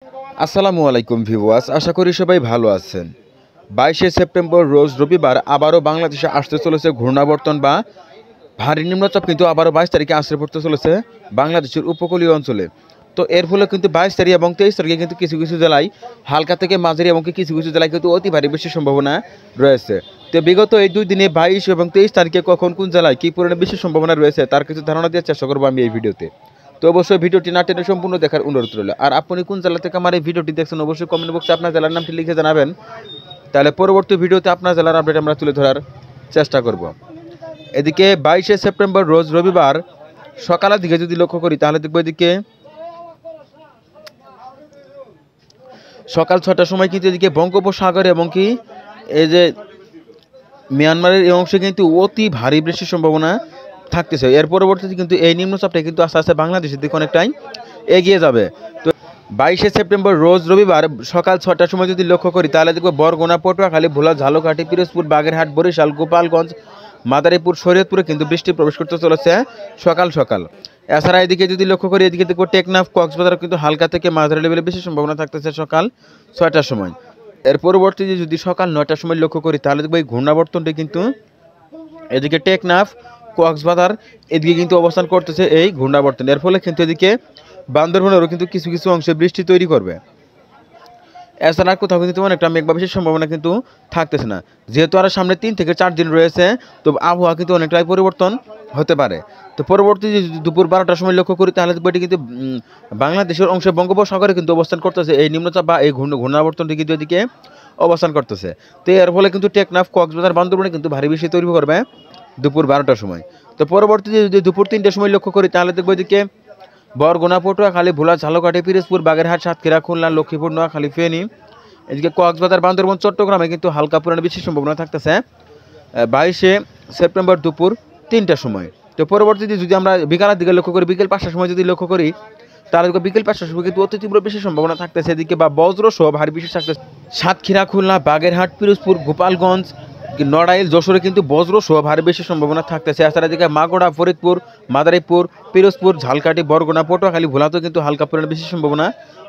আসসালামু আলাইকুম ভিউয়ার্স, আশা করি সবাই ভালো আছেন। 22শে সেপ্টেম্বর রোজ রবিবার আবারও বাংলাদেশে আসতে চলেছে ঘূর্ণাবর্তন বা ভারী নিম্নচাপ, কিন্তু আবারও 22 তারিখে আছড়ে পড়তে চলেছে বাংলাদেশের উপকূলীয় অঞ্চলে। তো এর ফলে কিন্তু 22 তারিখ এবং 23 তারিখে কিন্তু কিছু কিছু জেলায় হালকা থেকে মাঝারি এবং কিছু কিছু জেলায় কিন্তু অতি ভারী বৃষ্টির সম্ভাবনা রয়েছে। তো বিগত এই 2 দিনে 22 এবং 23 তারিখে কখন কোন জেলায় কী পরিমাণে বৃষ্টির সম্ভাবনা রয়েছে তার কিছু ধারণা দেওয়ার চেষ্টা করবো আমি এই ভিডিওতে। তো অবশ্যই ভিডিওটি না টেনে সম্পূর্ণ দেখার অনুরোধ রইল। আর আপনি কোন জেলা থেকে আমার এই ভিডিওটি দেখছেন অবশ্যই কমেন্ট বক্সে আপনার জেলার নামটি লিখে জানাবেন, তাহলে পরবর্তী ভিডিওতে আপনার জেলার আপডেট আমরা তুলে ধরার চেষ্টা করব। এদিকে 22শে সেপ্টেম্বর রোজ রবিবার সকালের দিকে যদি লক্ষ্য করি তাহলে দেখব এদিকে সকাল 6টার সময় কিন্তু এদিকে বঙ্গোপসাগর এবং কি এই যে মিয়ানমারের এই অংশে কিন্তু অতি ভারী বৃষ্টির সম্ভাবনা থাকতেছে। এর পরবর্তীতে কিন্তু এই নিম্নচাপটা কিন্তু আস্তে আস্তে বাংলাদেশের দিকে অনেকটাই এগিয়ে যাবে। তো 22শে সেপ্টেম্বর রোজ রবিবার সকাল 6টার সময় যদি লক্ষ্য করি তাহলে দেখব বরগুনা, পটুয়াখালী, ভোলা, ঝালকাঠি, পিরোজপুর, বাগেরহাট, বরিশাল, গোপালগঞ্জ, মাদারীপুর, শরীয়তপুরে কিন্তু বৃষ্টি প্রবেশ করতে চলেছে সকাল সকাল। এছাড়া এদিকে যদি লক্ষ্য করি এদিকে দেখব টেকনাফ, কক্সবাজার কিন্তু হালকা থেকে মাঝারি লেভেলে বেশি সম্ভাবনা থাকতেছে সকাল 6টার সময়। এর পরবর্তীতে যদি সকাল 9টার সময় লক্ষ্য করি তাহলে দেখব এই ঘূর্ণাবর্তনটি কিন্তু এদিকে টেকনাফ, কক্সবাজার এদিকে কিন্তু অবস্থান করতেছে এই ঘূর্ণাবর্তন। এর ফলে কিন্তু এদিকে বান্দরবনেরও কিন্তু কিছু কিছু অংশে বৃষ্টি তৈরি করবে। এছাড়া কোথাও কিন্তু অনেকটা মেঘবাবেশের সম্ভাবনা কিন্তু থাকতেছে না, যেহেতু আর সামনে 3 থেকে 4 দিন রয়েছে। তো আবহাওয়া কিন্তু অনেকটাই পরিবর্তন হতে পারে। তো পরবর্তী দুপুর 12টার সময় লক্ষ্য করি তাহলে এটি কিন্তু বাংলাদেশের অংশে বঙ্গোপসাগরে কিন্তু অবস্থান করতেছে এই নিম্নচাপ বা এই ঘূর্ণাবর্তনটি কিন্তু এদিকে অবস্থান করতেছে। তো এর ফলে কিন্তু টেকনাফ, কক্সবাজার, বান্দরবনে কিন্তু ভারী বৃষ্টি তৈরি করবে দুপুর 12টার সময়। তো পরবর্তীতে যদি দুপুর 3টার সময় লক্ষ্য করি তাহলে দেখবো এদিকে বরগুনা, পটুয়াখালী, ভোলা, ঝালকাঠি, পিরোজপুর, বাগেরহাট, সাতক্ষীরা, খুলনা, লক্ষ্মীপুর, নোয়াখালী, ফেনী এদিকে কক্সবাজার, বান্দরবন, চট্টগ্রামে কিন্তু হালকা পরিমাণে বৃষ্টির সম্ভাবনা থাকতেছে 22শে সেপ্টেম্বর দুপুর 3টার সময়। তো পরবর্তীতে যদি আমরা বিকালের দিকে লক্ষ্য করি, বিকেল 5টার সময় যদি লক্ষ্য করি তাহলে বিকেল 5টার সময় কিন্তু অতি তীব্র বৃষ্টির সম্ভাবনা থাকতেছে এদিকে বা বজ্র সহ ভারী বৃষ্টি থাকতেছে সাতক্ষীরা, খুলনা, বাগেরহাট, পিরোজপুর, গোপালগঞ্জ, নড়াইল, যশোরে কিন্তু বজ্র সহ ভারী বৃষ্টির সম্ভাবনা থাকতেছে। এছাড়া এদিকে মাগুরা, ফরিদপুর, মাদারীপুর, পিরোজপুর, ঝালকাঠি, বরগুনা, পটুয়াখালী, ভোলাতেও কিন্তু হালকা পরিমাণে বৃষ্টির সম্ভাবনা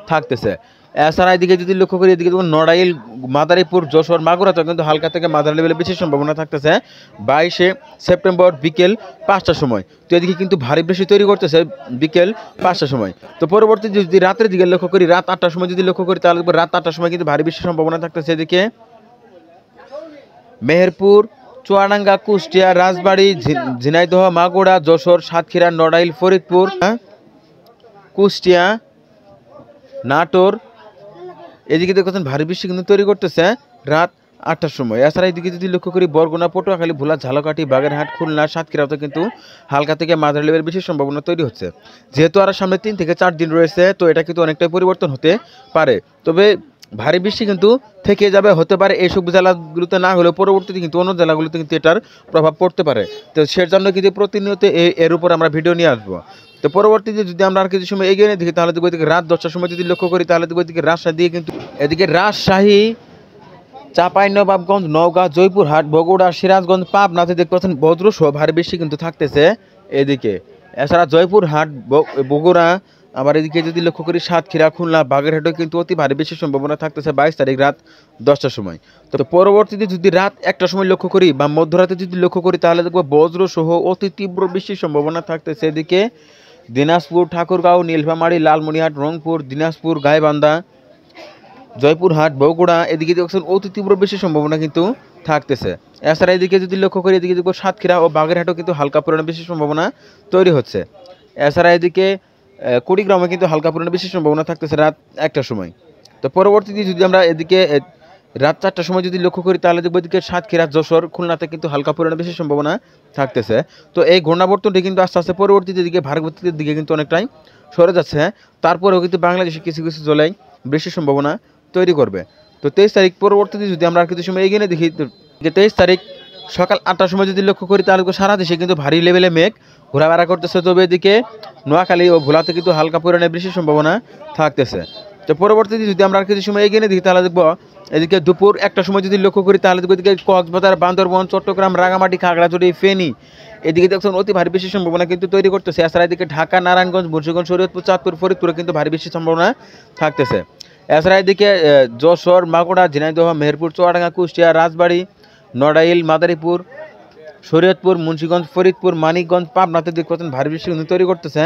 থাকতেছে। এছাড়া এদিকে যদি লক্ষ্য করি এদিকে নড়াইল, মাদারীপুর, যশোর, মাগুরাতেও কিন্তু হালকা থেকে মাঝারি লেভেলে বৃষ্টির সম্ভাবনা থাকতেছে 22শে সেপ্টেম্বর বিকেল 5টার সময়। তো এদিকে কিন্তু ভারী বৃষ্টি তৈরি করতেছে বিকেল 5টার সময়। তো পরবর্তী যদি রাতের দিকে লক্ষ্য করি রাত 8টার সময় যদি লক্ষ্য করি তাহলে রাত 8টার সময় কিন্তু ভারী বৃষ্টির সম্ভাবনা থাকতেছে এদিকে মেহেরপুর, চুয়াডাঙ্গা, কুষ্টিয়া, রাজবাড়ী, ঝিনাইদহ, মাগুরা, যশোর, সাতক্ষীরা, নড়াইল, ফরিদপুর, কুষ্টিয়া, নাটোর এদিকে দেখছেন ভারী বৃষ্টি কিন্তু তৈরি করতেছে রাত 8টার সময়। এছাড়া এদিকে যদি লক্ষ্য করি বরগুনা, পটুয়াখালী, ভোলা, ঝালকাঠি, বাগেরহাট, খুলনা, সাতক্ষীরাতে কিন্তু হালকা থেকে মাঝারি লেভেলের বৃষ্টির সম্ভাবনা তৈরি হচ্ছে। যেহেতু আর সামনে 3 থেকে 4 দিন রয়েছে তো এটা কিন্তু অনেকটাই পরিবর্তন হতে পারে। তবে ভারী বৃষ্টি কিন্তু থেকে যাবে, হতে পারে এইসব জেলাগুলোতে না হলেও পরবর্তীতে কিন্তু অন্য জেলাগুলোতে কিন্তু এটার প্রভাব পড়তে পারে। তো সেজন্য কিন্তু প্রতিনিয়ত এর উপর আমরা ভিডিও নিয়ে আসবো। তো পরবর্তীতে যদি আমরা আর কিছু সময় এগিয়ে নিয়ে দেখি তাহলে দেখবো এদিকে রাত 10টার সময় যদি লক্ষ্য করি তাহলে দেখবো এদিকে রাজশাহী দিয়ে কিন্তু এদিকে রাজশাহী, চাঁপাইনবাবগঞ্জ, নওগাঁ, জয়পুরহাট, বগুড়া, সিরাজগঞ্জ, পাবনাতে দেখতে পাচ্ছেন বজ্র সহ ভারী বৃষ্টি কিন্তু থাকতেছে এদিকে। এছাড়া জয়পুরহাট, বগুড়া, আবার এদিকে যদি লক্ষ্য করি সাতক্ষীরা, খুলনা, বাগেরহাটেও কিন্তু অতি ভারী বৃষ্টির সম্ভাবনা থাকতেছে 22 তারিখ রাত 10টার সময়। তো পরবর্তীতে যদি রাত 1টার সময় লক্ষ্য করি বা মধ্যরাতে যদি লক্ষ্য করি তাহলে দেখবো বজ্র সহ অতি তীব্র বৃষ্টির সম্ভাবনা থাকতেছে এদিকে দিনাজপুর, ঠাকুরগাঁও, নীলফামারী, লালমনিরহাট, রংপুর, দিনাজপুর, গাইবান্ধা, জয়পুরহাট, বগুড়া এদিকে দেখছেন অতি তীব্র বৃষ্টির সম্ভাবনা কিন্তু থাকতেছে। এছাড়া এদিকে যদি লক্ষ্য করি এদিকে দেখবো সাতক্ষীরা ও বাগেরহাটও কিন্তু হালকা পরিমাণে বৃষ্টির সম্ভাবনা তৈরি হচ্ছে। এছাড়া এদিকে কুড়িগ্রামে কিন্তু হালকা পরিমাণে বৃষ্টির সম্ভাবনা থাকতেছে রাত 1টার সময়। তো পরবর্তীতে যদি আমরা এদিকে রাত 4টার সময় যদি লক্ষ্য করি তাহলে দেখবো এদিকে সাতক্ষীরা, যশোর, খুলনাতে কিন্তু হালকা পরিমাণে বৃষ্টির সম্ভাবনা থাকতেছে। তো এই ঘূর্ণাবর্তনটি কিন্তু আস্তে আস্তে পরবর্তীতে দিকে ভারতের দিকে কিন্তু অনেকটাই সরে যাচ্ছে। তারপরেও কিন্তু বাংলাদেশের কিছু কিছু জেলায় বৃষ্টির সম্ভাবনা তৈরি করবে। তো 23 তারিখ পরবর্তীতে যদি আমরা আর কিছু সময় এগিয়ে দেখি 23 তারিখ সকাল 8টার সময় যদি লক্ষ্য করি তাহলে সারা দেশে কিন্তু ভারী লেভেলে মেঘ ঘোরাফেরা করতেছে। তবে এদিকে নোয়াখালী ও ভোলাতে কিন্তু হালকা পরিমাণে বৃষ্টির সম্ভাবনা থাকতেছে। তো পরবর্তীতে যদি আমরা আর কিছু সময় এগিয়ে দেখি তাহলে দেখবো এদিকে দুপুর একটা সময় যদি লক্ষ্য করি তাহলে দেখবো এদিকে কক্সবাজার, বান্দরবন, চট্টগ্রাম, রাঙামাটি, খাগড়াছড়ি, ফেনী এদিকে দেখছেন অতি ভারী বৃষ্টির সম্ভাবনা কিন্তু তৈরি করতেছে। এছাড়া এদিকে ঢাকা, নারায়ণগঞ্জ, মুন্সিগঞ্জ, শরীয়তপুর, চাঁদপুর, ফরিদপুরে কিন্তু ভারী বৃষ্টির সম্ভাবনা থাকতেছে। এছাড়া এদিকে যশোর, মাগুরা, ঝিনাইদহ, মেহেরপুর, চুয়াডাঙ্গা, কুষ্টিয়া, রাজবাড়ী, নড়াইল, মাদারীপুর, শরীয়তপুর, মুন্সিগঞ্জ, ফরিদপুর, মানিকগঞ্জ, পাবনাতে দেখছেন ভারী বৃষ্টি কিন্তু তৈরি করতেছে।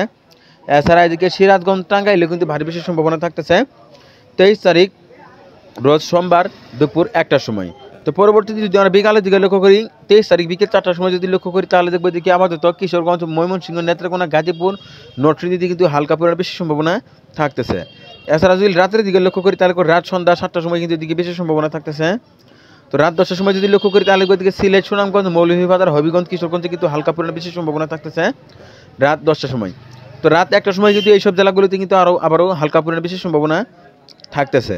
এছাড়া এদিকে সিরাজগঞ্জ, টাঙ্গাইলে কিন্তু ভারী বৃষ্টির সম্ভাবনা থাকতেছে 23 তারিখ রোজ সোমবার দুপুর 1টার সময়। তো পরবর্তীতে যদি আমরা বিকালের দিকে লক্ষ্য করি 23 তারিখ বিকেল 4টার সময় যদি লক্ষ্য করি তাহলে দেখবো এদিকে আমাদের তো কিশোরগঞ্জ, ময়মনসিংহ, নেত্রকোনা, গাজীপুর, নরসিংদীতে কিন্তু হালকা পরিমাণে বেশি সম্ভাবনা থাকতেছে। এছাড়া যদি রাতের দিকে লক্ষ্য করি তাহলে রাত সন্ধ্যা 7টার সময় কিন্তু এদিকে বেশি সম্ভাবনা থাকতেছে। তো রাত 10টার সময় যদি লক্ষ্য করি তাহলে এদিকে সিলেট, সুনামগঞ্জ, মৌলভীবাজার, হবিগঞ্জ, কিশোরগঞ্জে কিন্তু হালকা পরিমাণে বেশি সম্ভাবনা থাকতেছে রাত 10টার সময়। তো রাত 1টার সময় কিন্তু এইসব জেলাগুলিতে কিন্তু আবারও হালকা পরিমাণে বেশি সম্ভাবনা থাকতেছে।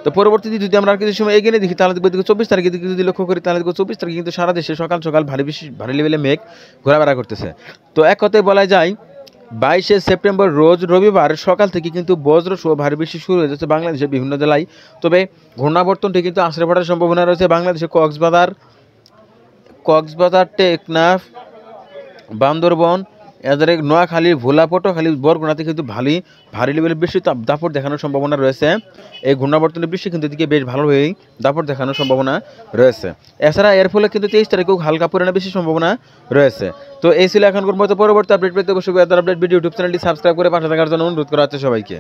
তো পরবর্তীতে যদি আমরা আর কিছু সময় এগিয়ে দেখি তাহলে দেখবো 24 তারিখের দিকে যদি লক্ষ্য করি তাহলে দেখবো 24 তারিখে কিন্তু সারা দেশে সকাল সকাল ভারী লেভেলে মেঘ ঘোরাফেরা করতেছে। তো এক কথায় বলা যায় 22শে সেপ্টেম্বর রোজ রবিবার সকাল থেকে কিন্তু বজ্র সহ ভারী বৃষ্টি শুরু হয়ে যাচ্ছে বাংলাদেশের বিভিন্ন জেলায়। তবে ঘূর্ণাবর্তনটি কিন্তু আছড়ে পড়ার সম্ভাবনা রয়েছে বাংলাদেশের কক্সবাজার, টেকনাফ, বান্দরবন, এদের নোয়াখালী, ভোলা, পটুয়াখালী, বরগুনাতে কিন্তু ভারী লেভেলের বৃষ্টি দাপট দেখানোর সম্ভাবনা রয়েছে। এই ঘূর্ণাবর্তনের বৃষ্টি কিন্তু এদিকে বেশ ভালোভাবেই দাপট দেখানোর সম্ভাবনা রয়েছে। এছাড়া এর ফলে কিন্তু 23 তারিখেও হালকা পরিমাণে বেশি সম্ভাবনা রয়েছে। তো এই ছিল এখনকার মতো। পরবর্তী আপডেট পেতে অবশ্যই আপডেট ভিডিও ইউটিউব চ্যানেলটি সাবস্ক্রাইব করে পাশে থাকার জন্য অনুরোধ করা হচ্ছে সবাইকে।